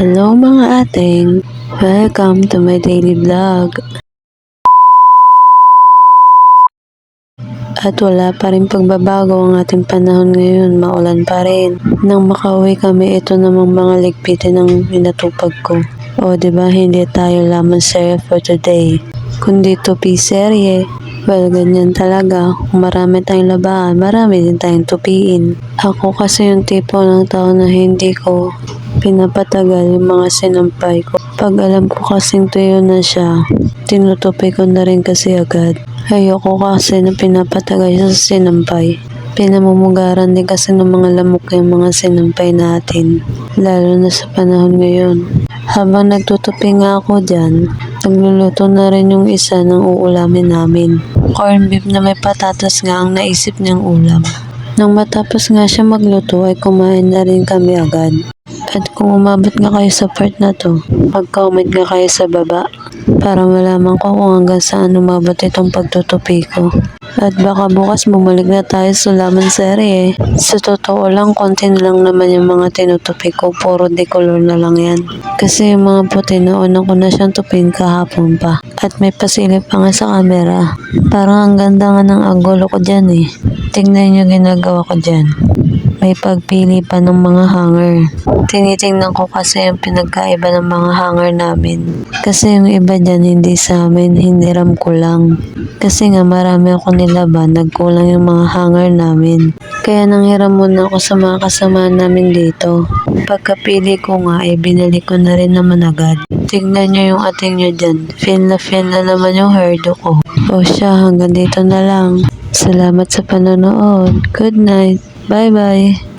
Hello mga ating, welcome to my daily vlog. At wala pa rin pagbabago ang ating panahon ngayon, maulan pa rin. Nang makauwi kami, ito namang mga ligpitin ang inatupag ko. O diba, hindi tayo lamang serye for today, kundi tupi serye. Well, ganyan talaga. Kung marami tayong labahan, marami din tayong tupiin. Ako kasi yung tipo ng tao na hindi ko pinapatagal yung mga sinampay ko. Pag alam ko kasing tuyo na siya, tinutupi ko na rin kasi agad. Ayoko kasi na pinapatagal siya sa sinampay. Pinamumugaran din kasi ng mga lamok yung mga sinampay natin, lalo na sa panahon ngayon. Habang nagtutupi nga ako dyan, nagluluto na rin yung isa ng uulamin namin. Corn beef na may patatas nga ang naisip niyang ulam. Nang matapos nga siya magluto ay kumain na rin kami agad. At kung umabot nga kayo sa part na to, mag-comment nga kayo sa baba para malaman ko kung hanggang saan umabot itong pagtutupi ko. At baka bukas bumalik na tayo sa laman serye. Sa totoo lang, konti na lang naman yung mga tinutupi ko, puro decolor na lang yan. Kasi yung mga puti na una ko na siyang tupin kahapon pa. At may pasilip pa nga sa camera. Parang ang ganda nga ng angulo ko dyan eh. Tingnan nyo ginagawa ko dyan. May pagpili pa ng mga hanger. Tinitingnan ko kasi yung pinagkaiba ng mga hanger namin. Kasi yung iba dyan hindi sa amin, hiniram ko lang. Kasi nga marami ako nilaban, nagkulang yung mga hanger namin. Kaya nanghiram muna ako sa mga kasama namin dito. Pagkapili ko nga ay binili ko na rin naman agad. Tingnan nyo yung ating nyo dyan. Feel na naman yung hairdo ko. O siya, hanggang dito na lang. Salamat sa panonood. Good night. Bye-bye.